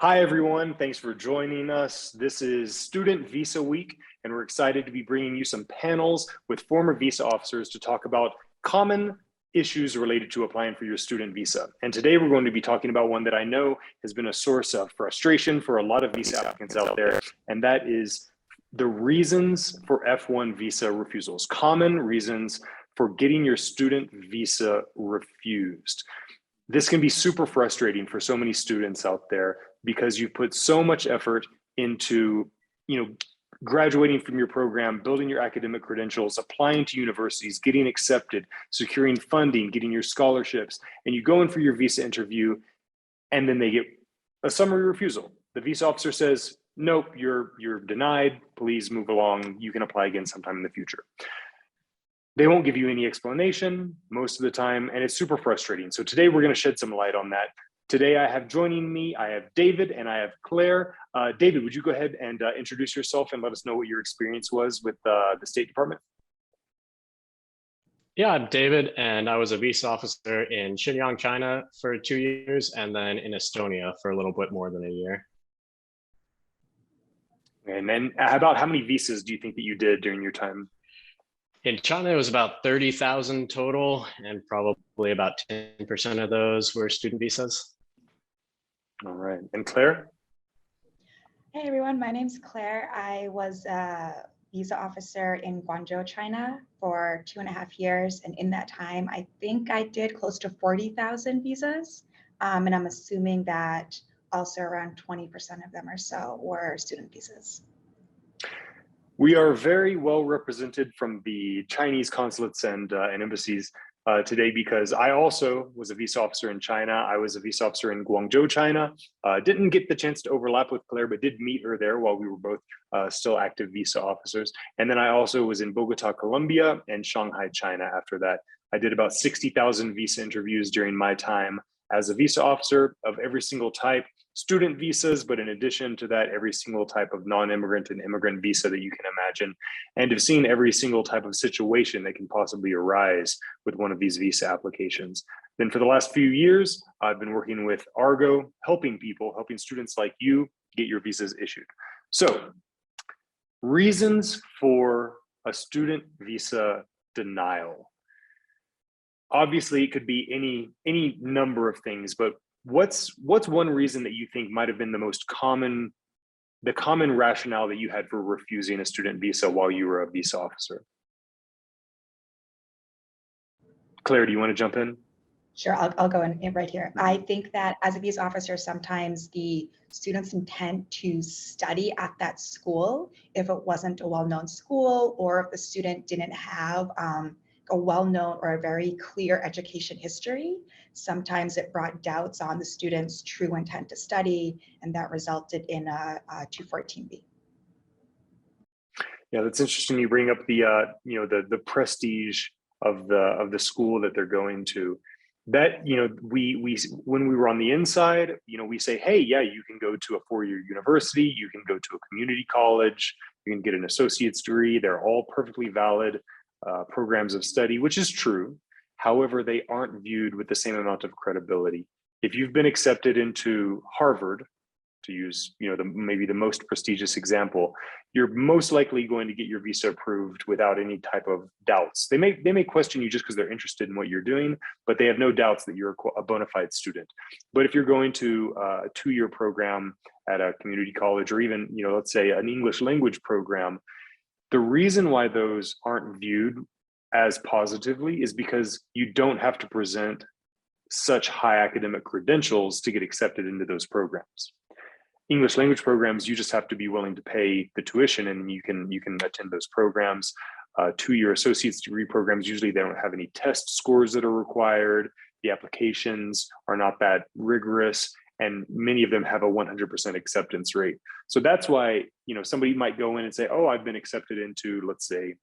Hi, everyone. Thanks for joining us. This is Student Visa Week, and we're excited to be bringing you some panels with former visa officers to talk about common issues related to applying for your student visa. And today we're going to be talking about one that I know has been a source of frustration for a lot of visa applicants out there, and that is the reasons for F-1 visa refusals, common reasons for getting your student visa refused. This can be super frustrating for so many students out there because you put so much effort into, graduating from your program, building your academic credentials, applying to universities, getting accepted, securing funding, getting your scholarships, and you go in for your visa interview, and then they get a summary refusal. The visa officer says, nope, you're denied, please move along, you can apply again sometime in the future. They won't give you any explanation most of the time, and it's super frustrating. So today we're going to shed some light on that. Today I have joining me, I have David and I have Claire. David, would you go ahead and introduce yourself and let us know what your experience was with the State Department? Yeah, I'm David, and I was a visa officer in Xinjiang, China for 2 years, and then in Estonia for a little bit more than a year. And then about how many visas do you think that you did during your time? In China, it was about 30,000 total, and probably about 10% of those were student visas. All right. And Claire? Hey everyone, my name's Claire. I was a visa officer in Guangzhou, China for 2.5 years. And in that time, I think I did close to 40,000 visas. And I'm assuming that also around 20% of them or so were student visas. We are very well represented from the Chinese consulates and embassies today because I also was a visa officer in China. I was a visa officer in Guangzhou, China. Didn't get the chance to overlap with Claire, but did meet her there while we were both still active visa officers. And then I also was in Bogota, Colombia, and Shanghai, China after that. I did about 60,000 visa interviews during my time as a visa officer of every single type. Student visas, but in addition to that, every single type of non-immigrant and immigrant visa that you can imagine, and have seen every single type of situation that can possibly arise with one of these visa applications. Then for the last few years, I've been working with Argo, helping students like you get your visas issued. So, reasons for a student visa denial. Obviously, it could be any number of things, but what's one reason that you think might have been the common rationale that you had for refusing a student visa while you were a visa officer? Claire, do you want to jump in? Sure, I'll go in right here. I think that as a visa officer, sometimes the student's intent to study at that school, if it wasn't a well-known school, or if the student didn't have a well-known or a very clear education history, sometimes it brought doubts on the student's true intent to study, and that resulted in a 214B. Yeah, that's interesting. You bring up the prestige of the school that they're going to. That we when we were on the inside, we say, hey, yeah, you can go to a 4-year university, you can go to a community college, you can get an associate's degree. They're all perfectly valid programs of study, which is true. However, they aren't viewed with the same amount of credibility. If you've been accepted into Harvard, to use maybe the most prestigious example, you're most likely going to get your visa approved without any type of doubts. They may question you just because they're interested in what you're doing, but they have no doubts that you're a bona fide student. But if you're going to a 2-year program at a community college, or even let's say an English language program, the reason why those aren't viewed as positively is because you don't have to present such high academic credentials to get accepted into those programs. English language programs, you just have to be willing to pay the tuition and you can attend those programs. 2-year associate's degree programs, usually they don't have any test scores that are required. The applications are not that rigorous, and many of them have a 100% acceptance rate. So that's why, somebody might go in and say, oh, I've been accepted into, let's say,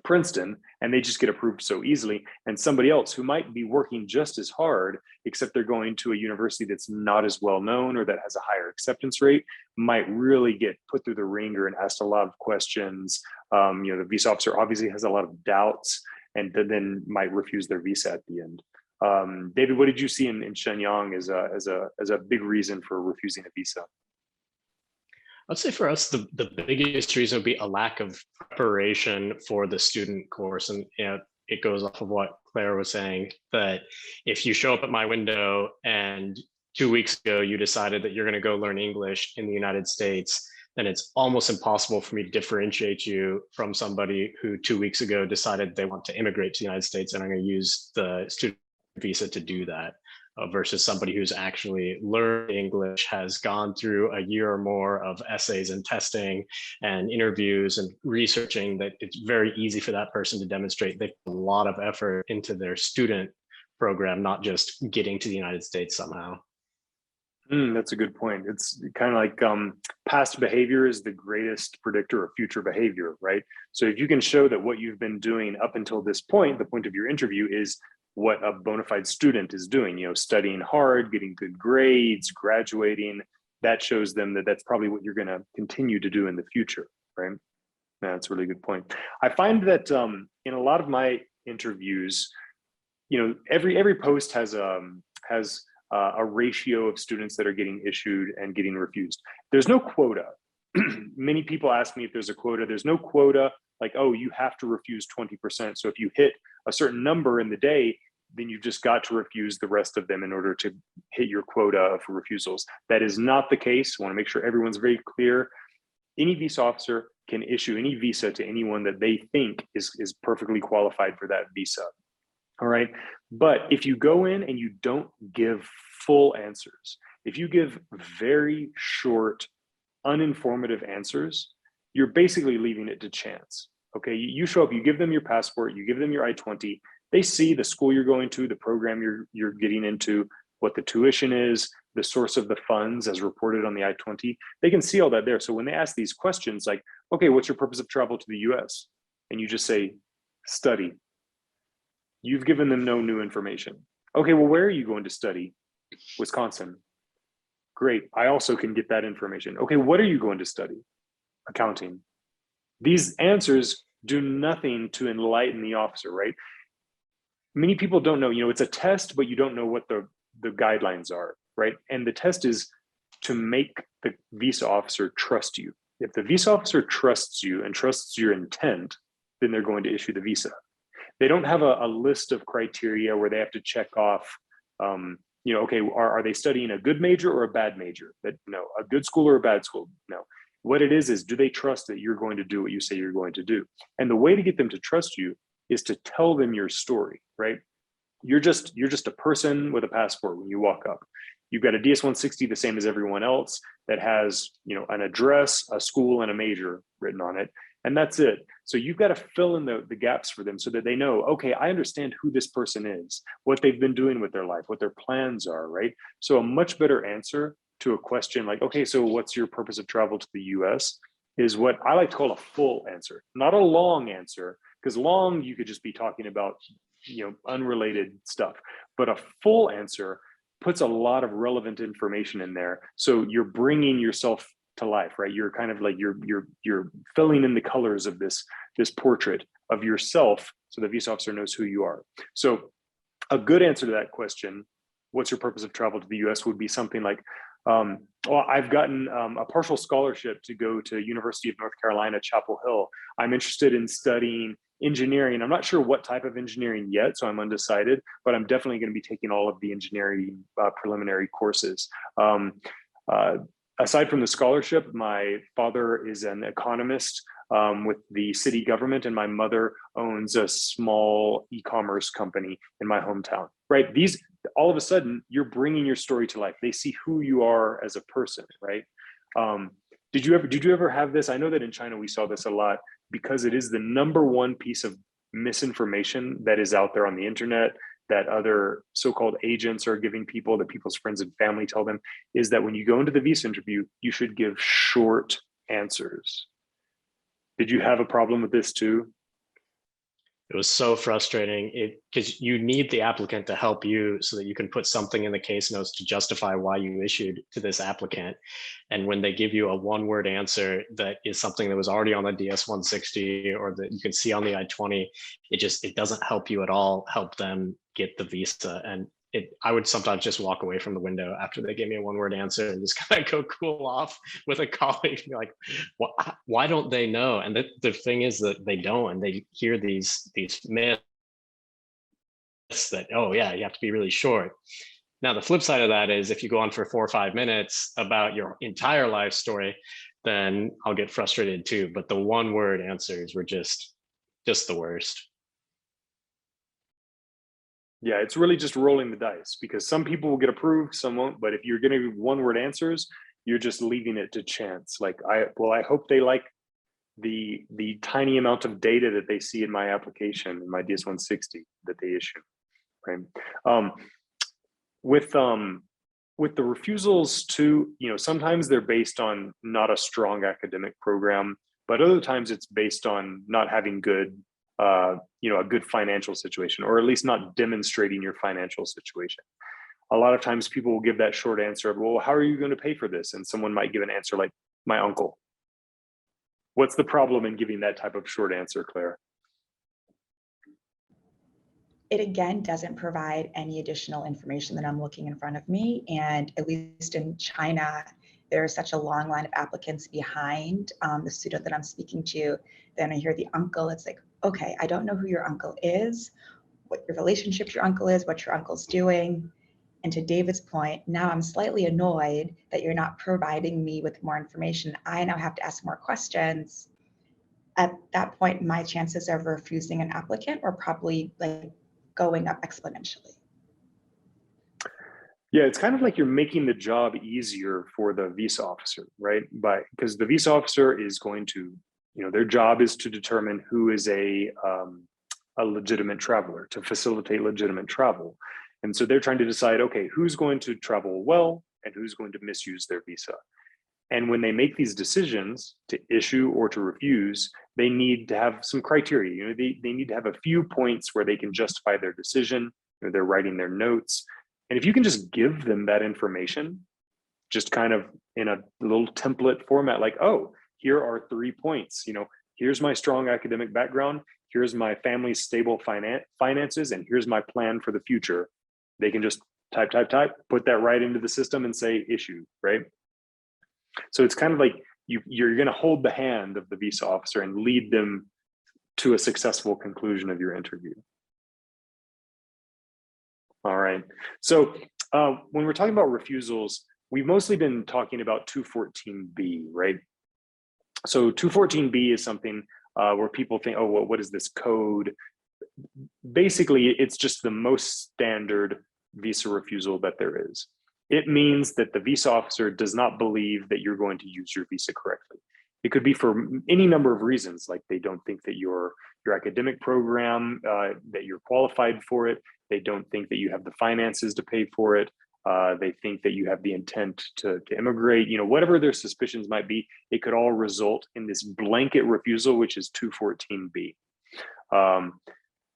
Princeton, and they just get approved so easily. And somebody else who might be working just as hard, except they're going to a university that's not as well known or that has a higher acceptance rate, might really get put through the ringer and asked a lot of questions. The visa officer obviously has a lot of doubts and then might refuse their visa at the end. David, what did you see in Shenyang as a big reason for refusing a visa? I'd say for us, the biggest reason would be a lack of preparation for the student course. And it goes off of what Claire was saying, that if you show up at my window and 2 weeks ago you decided that you're going to go learn English in the United States, then it's almost impossible for me to differentiate you from somebody who 2 weeks ago decided they want to immigrate to the United States and I'm going to use the student visa to do that. Versus somebody who's actually learned English, has gone through a year or more of essays and testing and interviews and researching, that it's very easy for that person to demonstrate they put a lot of effort into their student program, not just getting to the United States somehow. That's a good point. It's kind of like past behavior is the greatest predictor of future behavior, right? So if you can show that what you've been doing up until this point, the point of your interview, is what a bona fide student is doing, studying hard, getting good grades, graduating, that shows them that that's probably what you're going to continue to do in the future, right? That's a really good point. I find that in a lot of my interviews, every post has a ratio of students that are getting issued and getting refused. There's no quota. Many people ask me if there's a quota. There's no quota, like, oh, you have to refuse 20%. So if you hit a certain number in the day, then you've just got to refuse the rest of them in order to hit your quota of refusals. That is not the case. I want to make sure everyone's very clear. Any visa officer can issue any visa to anyone that they think is perfectly qualified for that visa. All right. But if you go in and you don't give full answers, if you give very short, uninformative answers, you're basically leaving it to chance. Okay. You show up, you give them your passport, you give them your I-20, they see the school you're going to, the program you're getting into, what the tuition is, the source of the funds as reported on the I-20. They can see all that there. So when they ask these questions like, okay, what's your purpose of travel to the US? And you just say, study. You've given them no new information. Okay, well, where are you going to study? Wisconsin. Great, I also can get that information. Okay, what are you going to study? Accounting. These answers do nothing to enlighten the officer, right? Many people don't know, it's a test, but you don't know what the guidelines are, right? And the test is to make the visa officer trust you. If the visa officer trusts you and trusts your intent, then they're going to issue the visa. They don't have a list of criteria where they have to check off, okay, are they studying a good major or a bad major? No, a good school or a bad school? No. What it is do they trust that you're going to do what you say you're going to do? And the way to get them to trust you is to tell them your story, right? You're just a person with a passport when you walk up. You've got a DS-160, the same as everyone else, that has an address, a school, and a major written on it. And that's it. So you've got to fill in the gaps for them so that they know, okay, I understand who this person is, what they've been doing with their life, what their plans are, right? So a much better answer to a question like, okay, so what's your purpose of travel to the US, is what I like to call a full answer, not a long answer, because long, you could just be talking about, unrelated stuff. But a full answer puts a lot of relevant information in there. So you're bringing yourself to life, right? You're kind of like you're filling in the colors of this portrait of yourself, so the visa officer knows who you are. So a good answer to that question, what's your purpose of travel to the US, would be something like, well, I've gotten a partial scholarship to go to University of North Carolina, Chapel Hill. I'm interested in studying engineering. I'm not sure what type of engineering yet, so I'm undecided, but I'm definitely going to be taking all of the engineering preliminary courses. Aside from the scholarship, my father is an economist with the city government, and my mother owns a small e-commerce company in my hometown, right? These, all of a sudden, you're bringing your story to life. They see who you are as a person, right? Did you ever have this? I know that in China, we saw this a lot, because it is the #1 piece of misinformation that is out there on the internet, that other so-called agents are giving people, that people's friends and family tell them, is that when you go into the visa interview, you should give short answers. Did you have a problem with this too? It was so frustrating because you need the applicant to help you so that you can put something in the case notes to justify why you issued to this applicant. And when they give you a one-word answer that is something that was already on the DS-160 or that you can see on the I-20, it doesn't help you at all help them get the visa. And I would sometimes just walk away from the window after they gave me a one-word answer and just kind of go cool off with a colleague, like, why don't they know? And the thing is that they don't, and they hear these myths that, oh yeah, you have to be really short. Now, the flip side of that is if you go on for 4 or 5 minutes about your entire life story, then I'll get frustrated too. But the one-word answers were just the worst. Yeah, it's really just rolling the dice because some people will get approved, some won't. But if you're going to one-word answers, you're just leaving it to chance. Like, I hope they like the tiny amount of data that they see in my application, in my DS-160 that they issue. Right. With the refusals too, sometimes they're based on not a strong academic program, but other times it's based on not having good a good financial situation, or at least not demonstrating your financial situation. A lot of times people will give that short answer of, well, how are you going to pay for this? And someone might give an answer like, my uncle. What's the problem in giving that type of short answer, Claire? It again doesn't provide any additional information that I'm looking in front of me. And at least in China, there's such a long line of applicants behind the student that I'm speaking to. Then I hear the uncle, it's like, okay, I don't know who your uncle is, what your relationship to your uncle is, what your uncle's doing. And to David's point, now I'm slightly annoyed that you're not providing me with more information. I now have to ask more questions. At that point, my chances of refusing an applicant are probably like going up exponentially. Yeah, it's kind of like you're making the job easier for the visa officer, right? Because the visa officer is going to, their job is to determine who is a legitimate traveler, to facilitate legitimate travel. And so they're trying to decide, okay, who's going to travel well and who's going to misuse their visa. And when they make these decisions to issue or to refuse, they need to have some criteria. They need to have a few points where they can justify their decision. They're writing their notes. And if you can just give them that information, just kind of in a little template format, like, oh, here are 3 points. Here's my strong academic background. Here's my family's stable finances, and here's my plan for the future. They can just type, put that right into the system and say issue, right? So it's kind of like you're going to hold the hand of the visa officer and lead them to a successful conclusion of your interview. All right. So when we're talking about refusals, we've mostly been talking about 214B, right? So 214B is something where people think, oh, well, what is this code? Basically, it's just the most standard visa refusal that there is. It means that the visa officer does not believe that you're going to use your visa correctly. It could be for any number of reasons, like they don't think that your academic program, that you're qualified for it. They don't think that you have the finances to pay for it. They think that you have the intent to immigrate. Whatever their suspicions might be, it could all result in this blanket refusal, which is 214B.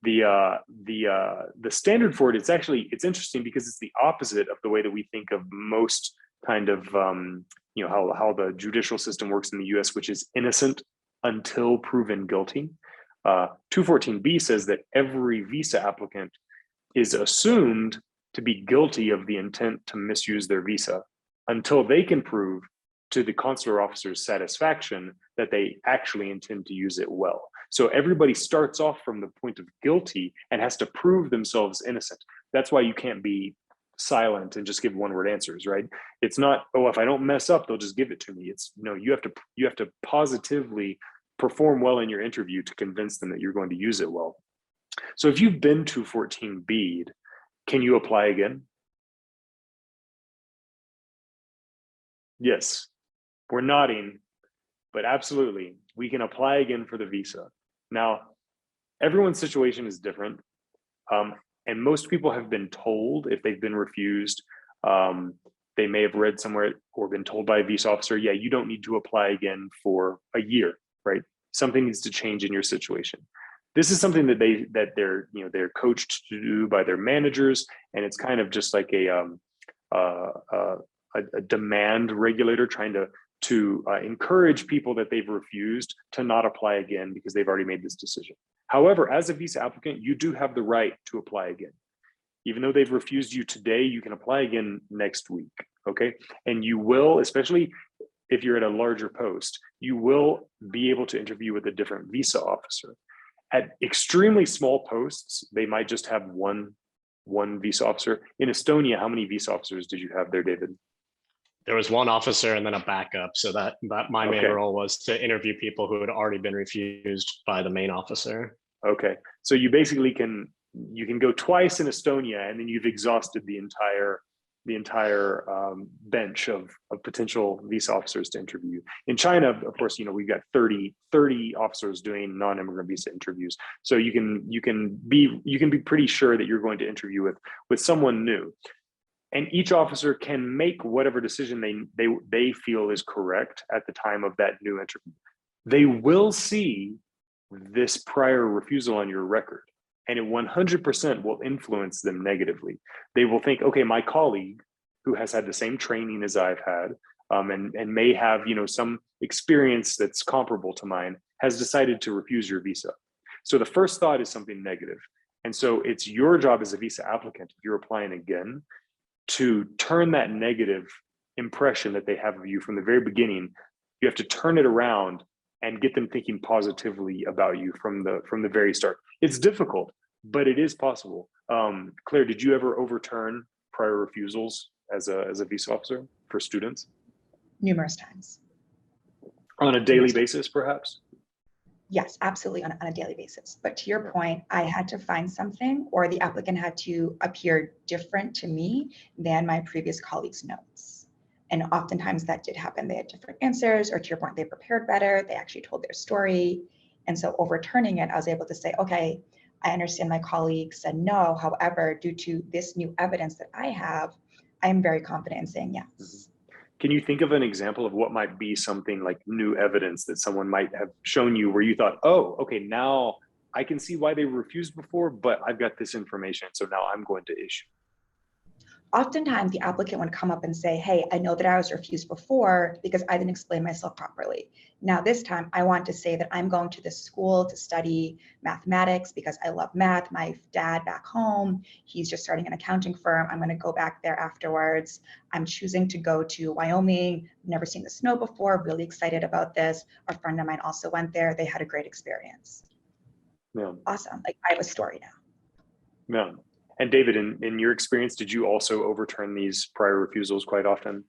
The standard for it, it's interesting because it's the opposite of the way that we think of most kind of how the judicial system works in the US, which is innocent until proven guilty. 214B says that every visa applicant is assumed to be guilty of the intent to misuse their visa until they can prove to the consular officer's satisfaction that they actually intend to use it well. So everybody starts off from the point of guilty and has to prove themselves innocent. That's why you can't be silent and just give one-word answers, right? It's not, oh, if I don't mess up, they'll just give it to me. It's no, you have to positively perform well in your interview to convince them that you're going to use it well. So if you've been 214B'd, can you apply again? Yes, we're nodding, but absolutely, we can apply again for the visa. Now, everyone's situation is different. And most people have been told if they've been refused, they may have read somewhere or been told by a visa officer, yeah, you don't need to apply again for a year, right? Something needs to change in your situation. This is something that they're coached to do by their managers, and it's kind of just like a demand regulator trying to encourage people that they've refused to not apply again because they've already made this decision. However, as a visa applicant, you do have the right to apply again. Even though they've refused you today, you can apply again next week, okay? And you will, especially if you're at a larger post, you will be able to interview with a different visa officer. At extremely small posts, they might just have one visa officer. In Estonia, how many visa officers did you have there, David? There was one officer and then a backup. So that my main Okay. role was to interview people who had already been refused by the main officer. Okay, so you basically can go twice in Estonia, and then you've exhausted the entire bench of potential visa officers to interview. In China, of course, we've got 30 officers doing non-immigrant visa interviews. So you can be pretty sure that you're going to interview with someone new. And each officer can make whatever decision they feel is correct at the time of that new interview. They will see this prior refusal on your record, and it 100% will influence them negatively. They will think, okay, my colleague who has had the same training as I've had, and may have some experience that's comparable to mine, has decided to refuse your visa. So the first thought is something negative. And so it's your job as a visa applicant, if you're applying again, to turn that negative impression that they have of you from the very beginning. You have to turn it around and get them thinking positively about you from the very start. It's difficult, but it is possible. Claire, did you ever overturn prior refusals as a visa officer for students? Numerous times. On a daily basis, perhaps? Yes, absolutely, on a daily basis. But to your point, I had to find something, or the applicant had to appear different to me than my previous colleagues' notes. And oftentimes that did happen. They had different answers, or to your point, they prepared better. They actually told their story. And so overturning it, I was able to say, okay, I understand my colleague said no. However, due to this new evidence that I have, I am very confident in saying yes. Mm-hmm. Can you think of an example of what might be something like new evidence that someone might have shown you where you thought, oh, okay, now I can see why they refused before, but I've got this information, so now I'm going to issue? Oftentimes the applicant would come up and say, hey, I know that I was refused before because I didn't explain myself properly. Now this time I want to say that I'm going to this school to study mathematics because I love math. My dad back home, he's just starting an accounting firm. I'm going to go back there afterwards. I'm choosing to go to Wyoming. Never seen the snow before, really excited about this. A friend of mine also went there. They had a great experience. Yeah. Awesome. Like, I have a story now. Yeah. And David, in your experience, did you also overturn these prior refusals quite often?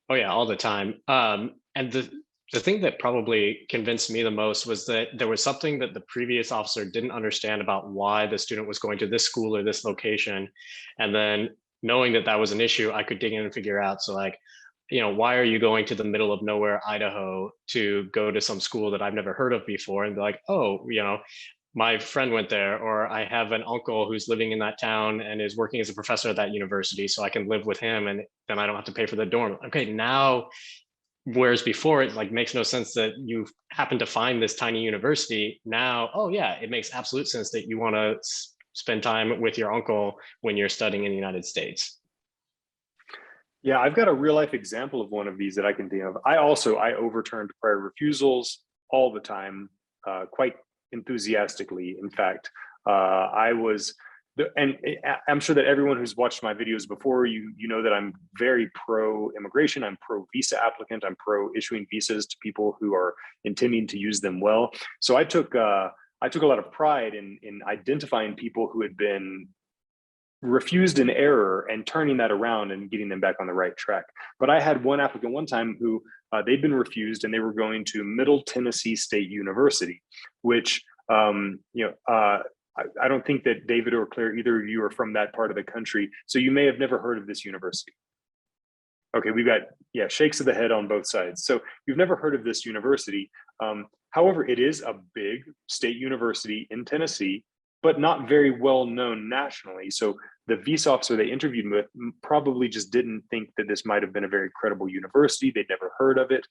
Oh yeah, all the time. And the thing that probably convinced me the most was that there was something that the previous officer didn't understand about why the student was going to this school or this location. And then knowing that that was an issue, I could dig in and figure out. So like, why are you going to the middle of nowhere, Idaho, to go to some school that I've never heard of before? And be like, oh, my friend went there, or I have an uncle who's living in that town and is working as a professor at that university, so I can live with him and then I don't have to pay for the dorm. Okay, now, whereas before it like makes no sense that you happen to find this tiny university. Now, oh yeah, it makes absolute sense that you want to spend time with your uncle when you're studying in the United States. Yeah, I've got a real life example of one of these that I can think of. I overturned prior refusals all the time, quite enthusiastically. In fact, and I'm sure that everyone who's watched my videos before, you know that I'm very pro immigration. I'm pro visa applicant. I'm pro issuing visas to people who are intending to use them well. So I took a lot of pride in identifying people who had been refused in error and turning that around and getting them back on the right track. But I had one applicant one time who they'd been refused and they were going to Middle Tennessee State University, which I don't think that David or Claire, either of you are from that part of the country, so you may have never heard of this university. Okay, we've got shakes of the head on both sides. So you've never heard of this university. However, it is a big state university in Tennessee, but not very well known nationally. So the visa officer they interviewed with probably just didn't think that this might have been a very credible university. They'd never heard of it.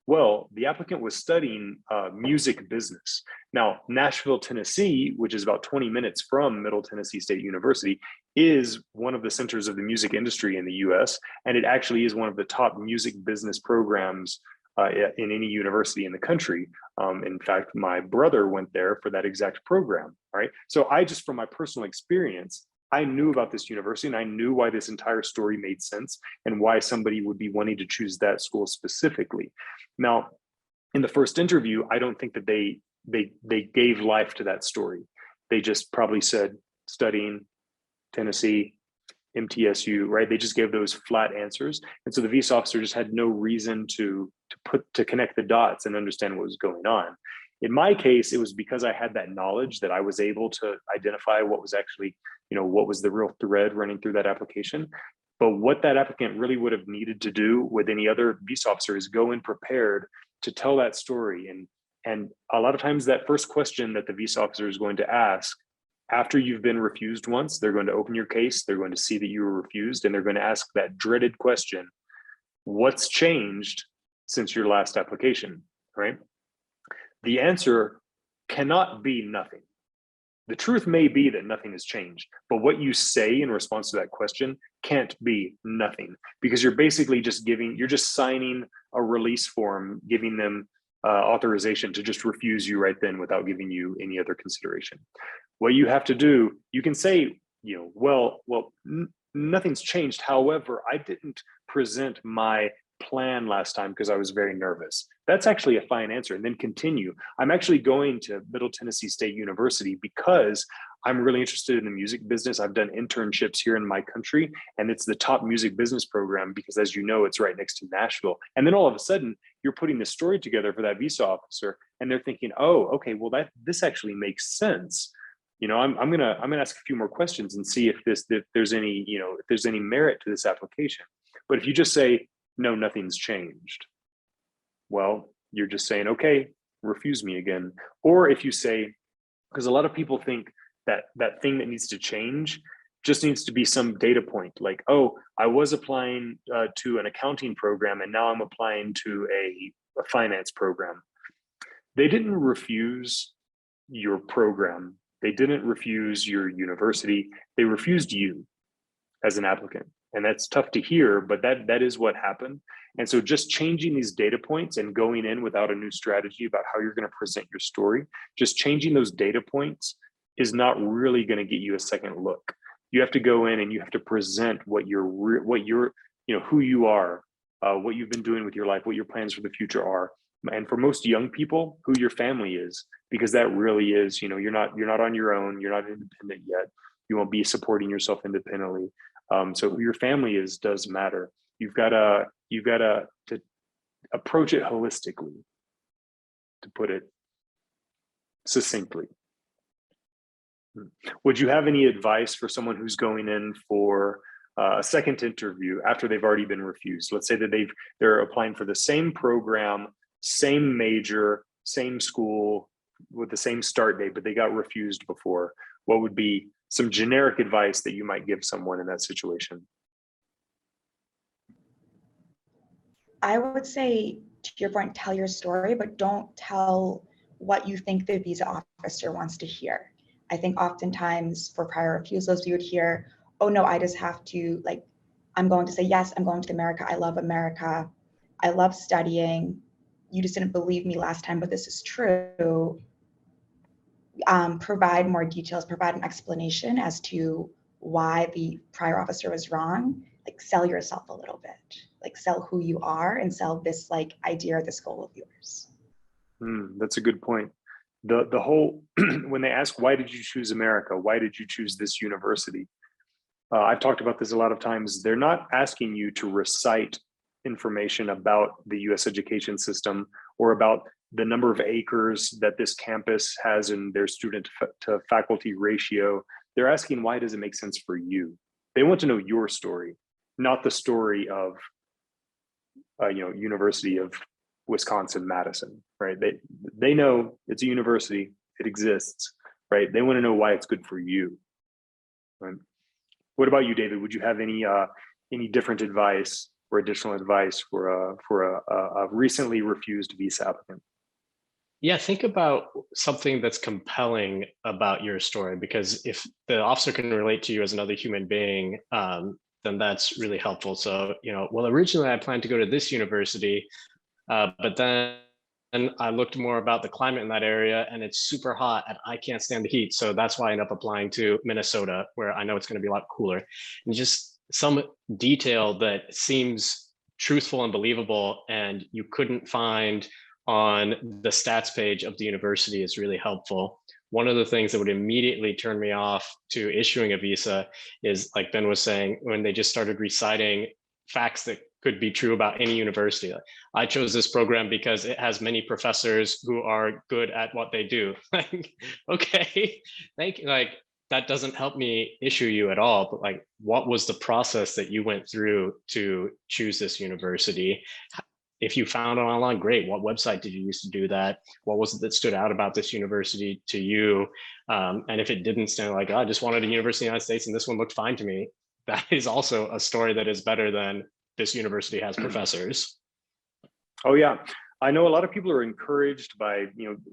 Well, the applicant was studying music business. Now, Nashville, Tennessee, which is about 20 minutes from Middle Tennessee State University, is one of the centers of the music industry in the US, and it actually is one of the top music business programs in any university in the country. In fact, my brother went there for that exact program, right? So I just, from my personal experience, I knew about this university and I knew why this entire story made sense and why somebody would be wanting to choose that school specifically. Now, in the first interview, I don't think that they gave life to that story. They just probably said studying Tennessee, MTSU, right? They just gave those flat answers. And so the visa officer just had no reason to connect the dots and understand what was going on. In my case, it was because I had that knowledge that I was able to identify what was actually, what was the real thread running through that application. But what that applicant really would have needed to do with any other visa officer is go in prepared to tell that story. And a lot of times that first question that the visa officer is going to ask after you've been refused once, they're going to open your case, they're going to see that you were refused, and they're going to ask that dreaded question, what's changed since your last application, right? The answer cannot be nothing. The truth may be that nothing has changed, but what you say in response to that question can't be nothing, because you're basically you're just signing a release form, giving them authorization to just refuse you right then without giving you any other consideration. What you have to do, you can say, nothing's changed. However, I didn't present my plan last time because I was very nervous. That's actually a fine answer. And then continue. I'm actually going to Middle Tennessee State University because I'm really interested in the music business. I've done internships here in my country, and it's the top music business program because, as you know, it's right next to Nashville. And then all of a sudden, you're putting the story together for that visa officer, and they're thinking, "Oh, okay, well this actually makes sense." I'm gonna ask a few more questions and see if there's any merit to this application. But if you just say, "No, nothing's changed," well, you're just saying, "Okay, refuse me again." Or if you say, because a lot of people think that thing that needs to change just needs to be some data point, like, "Oh, I was applying to an accounting program and now I'm applying to a finance program." They didn't refuse your program. They didn't refuse your university. They refused you as an applicant. And that's tough to hear, but that is what happened. And so just changing these data points and going in without a new strategy about how you're going to present your story, just changing those data points is not really going to get you a second look. You have to go in and you have to present what you're who you are, what you've been doing with your life, what your plans for the future are. And for most young people, who your family is, because that really is, you're not on your own, you're not independent yet. You won't be supporting yourself independently. So who your family is does matter. You've got to approach it holistically, to put it succinctly. Would you have any advice for someone who's going in for a second interview after they've already been refused? Let's say that they're applying for the same program, same major, same school with the same start date, but they got refused before. What would be some generic advice that you might give someone in that situation? I would say, to your point, tell your story, but don't tell what you think the visa officer wants to hear. I think oftentimes for prior refusals, we would hear, "Oh no, I just have to, I'm going to say, yes, I'm going to America. I love America. I love studying. You just didn't believe me last time, but this is true." Provide more details, provide an explanation as to why the prior officer was wrong. Sell yourself a little bit, sell who you are and sell this idea or this goal of yours. That's a good point. The whole, when they ask, why did you choose America? Why did you choose this university? I've talked about this a lot of times. They're not asking you to recite information about the US education system or about the number of acres that this campus has in their student to faculty ratio. They're asking, why does it make sense for you? They want to know your story, not the story of, University of Wisconsin-Madison, right? They know it's a university, it exists, right? They want to know why it's good for you. Right? What about you, David? Would you have any different advice or additional advice for a recently refused visa applicant? Yeah, think about something that's compelling about your story, because if the officer can relate to you as another human being, then that's really helpful. So, well, originally I planned to go to this university, but then I looked more about the climate in that area and it's super hot and I can't stand the heat. So that's why I ended up applying to Minnesota, where I know it's going to be a lot cooler. And just some detail that seems truthful and believable and you couldn't find on the stats page of the university is really helpful. One of the things that would immediately turn me off to issuing a visa is, like Ben was saying, when they just started reciting facts that could be true about any university. Like, I chose this program because it has many professors who are good at what they do. Like, okay, thank you. Like, that doesn't help me issue you at all. But like, what was the process that you went through to choose this university? If you found it online, great. What website did you use to do that? What was it that stood out about this university to you? And if it didn't stand, like, oh, I just wanted a university in the United States and this one looked fine to me, that is also a story that is better than this university has professors. Oh yeah, I know a lot of people are encouraged by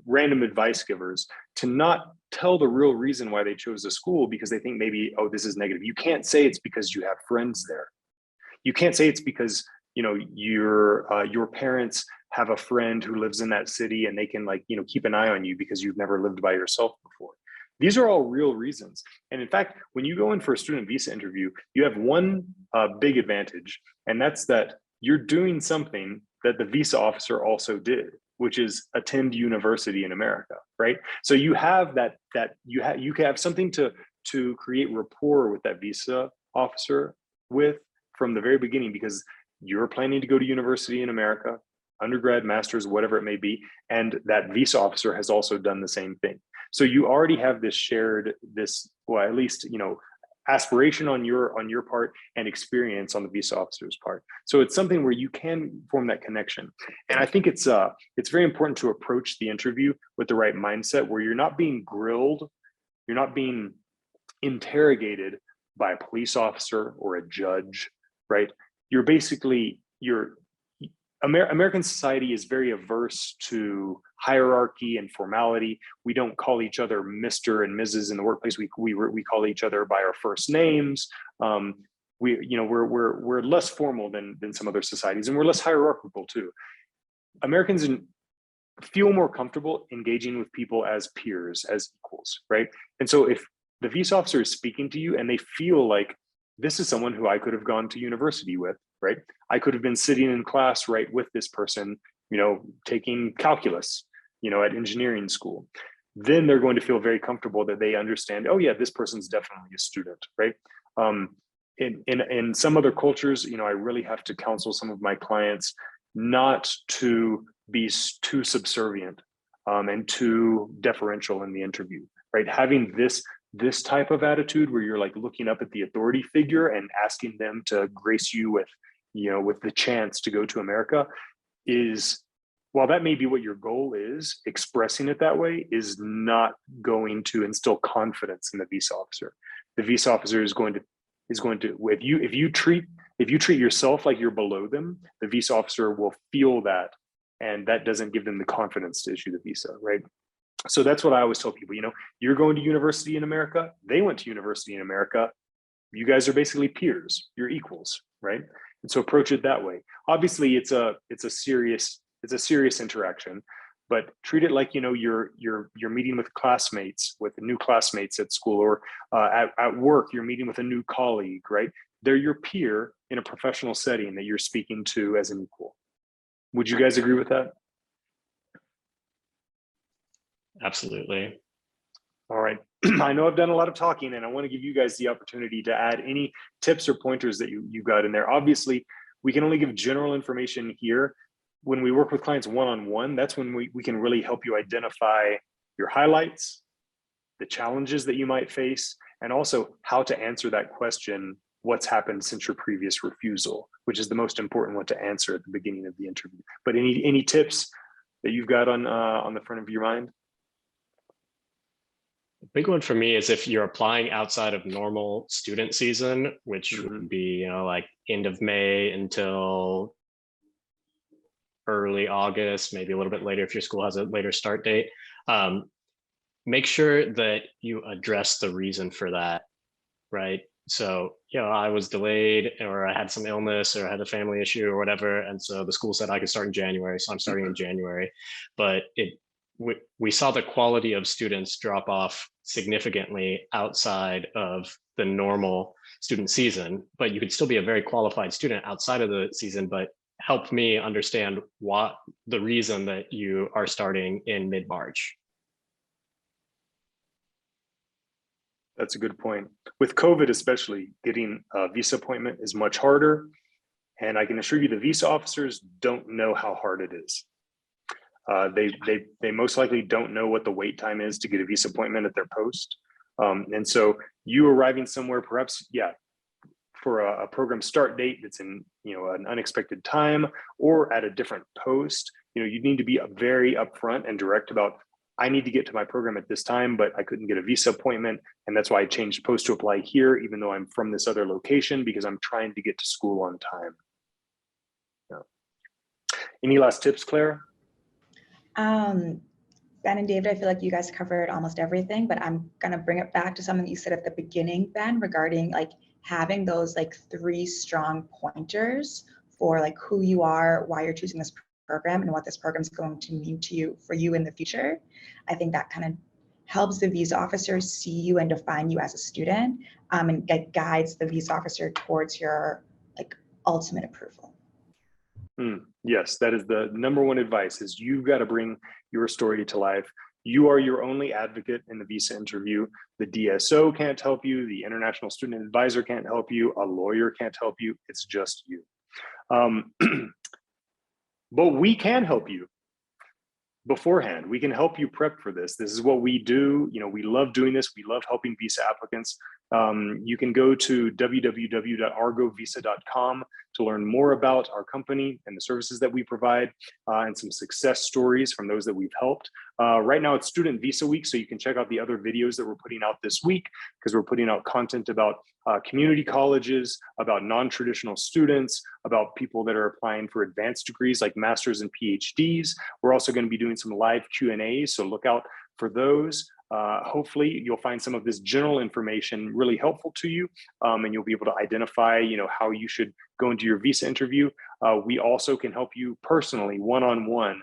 random advice givers to not tell the real reason why they chose a school, because they think maybe, oh, this is negative. You can't say it's because you have friends there. You can't say it's because your parents have a friend who lives in that city and they can keep an eye on you because you've never lived by yourself before. These are all real reasons. And in fact, when you go in for a student visa interview, you have one big advantage, and that's that you're doing something that the visa officer also did, which is attend university in America, right? So you have you have something to create rapport with that visa officer with from the very beginning, because you're planning to go to university in America, undergrad, master's, whatever it may be, and that visa officer has also done the same thing. So you already have this shared, well, at least, aspiration on your part and experience on the visa officer's part. So it's something where you can form that connection. And I think it's very important to approach the interview with the right mindset, where you're not being grilled, you're not being interrogated by a police officer or a judge, right? You're basically, American society is very averse to hierarchy and formality. We don't call each other Mr. and Mrs. in the workplace. We call each other by our first names. We're less formal than some other societies, and we're less hierarchical too. Americans feel more comfortable engaging with people as peers, as equals, right? And so if the visa officer is speaking to you and they feel like this is someone who I could have gone to university with, right? I could have been sitting in class right with this person, taking calculus, at engineering school. Then they're going to feel very comfortable that they understand, oh yeah, this person's definitely a student, right? In some other cultures, I really have to counsel some of my clients not to be too subservient and too deferential in the interview, right? Having this type of attitude where you're like looking up at the authority figure and asking them to grace you with the chance to go to America is, while that may be what your goal is, expressing it that way is not going to instill confidence in the visa officer. The visa officer is going to if you treat yourself like you're below them, the visa officer will feel that, and that doesn't give them the confidence to issue the visa, right? So that's what I always tell people, you're going to university in America, they went to university in America, you guys are basically peers, you're equals, right? And so approach it that way. Obviously it's a serious interaction, but treat it like, you're meeting with new classmates at school, or at work, you're meeting with a new colleague, right? They're your peer in a professional setting that you're speaking to as an equal. Would you guys agree with that? Absolutely. All right. I know I've done a lot of talking, and I want to give you guys the opportunity to add any tips or pointers that you got in there. Obviously, we can only give general information here. When we work with clients one-on-one, that's when we can really help you identify your highlights, the challenges that you might face, and also how to answer that question, what's happened since your previous refusal, which is the most important one to answer at the beginning of the interview. But any tips that you've got on the front of your mind? big one for me is if you're applying outside of normal student season, which would be, like end of May until early August, maybe a little bit later if your school has a later start date. Make sure that you address the reason for that, right? So, I was delayed, or I had some illness, or I had a family issue or whatever. And so the school said I could start in January. So I'm starting in January. But we saw the quality of students drop off significantly outside of the normal student season, but you could still be a very qualified student outside of the season, but help me understand what the reason that you are starting in mid-March. That's a good point. With COVID especially, getting a visa appointment is much harder. And I can assure you the visa officers don't know how hard it is. They most likely don't know what the wait time is to get a visa appointment at their post. And so you arriving somewhere, perhaps, for a program start date that's in an unexpected time or at a different post, you need to be very upfront and direct about, I need to get to my program at this time, but I couldn't get a visa appointment. And that's why I changed post to apply here, even though I'm from this other location, because I'm trying to get to school on time. Any last tips, Claire? Ben and David, I feel like you guys covered almost everything, but I'm gonna bring it back to something you said at the beginning, Ben, regarding like having those like 3 strong pointers for like who you are, why you're choosing this program, and what this program is going to mean to you for you in the future. I think that kind of helps the visa officer see you and define you as a student, and it guides the visa officer towards your like ultimate approval. Yes, that is the #1 advice, is you've got to bring your story to life. You are your only advocate in the visa interview. The DSO can't help you. The International Student Advisor can't help you. A lawyer can't help you. It's just you. But we can help you beforehand. We can help you prep for this. This is what we do. We love doing this. We love helping visa applicants. You can go to www.argovisa.com to learn more about our company and the services that we provide, and some success stories from those that we've helped. Right now it's Student Visa Week, so you can check out the other videos that we're putting out this week, because we're putting out content about community colleges, about non-traditional students, about people that are applying for advanced degrees like masters and PhDs. We're also going to be doing some live Q&As, so look out for those. Hopefully you'll find some of this general information really helpful to you, and you'll be able to identify, how you should go into your visa interview. We also can help you personally, one-on-one,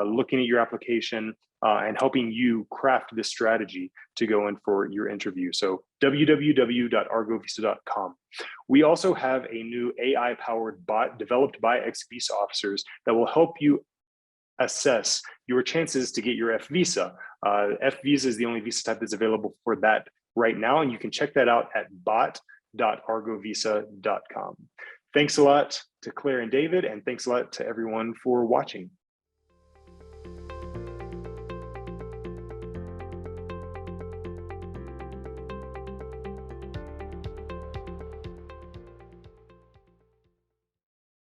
looking at your application and helping you craft this strategy to go in for your interview. So www.argovisa.com. We also have a new AI-powered bot developed by ex-visa officers that will help you assess your chances to get your F visa. F visa is the only visa type that's available for that right now, and you can check that out at bot.argovisa.com. Thanks a lot to Claire and David, and thanks a lot to everyone for watching.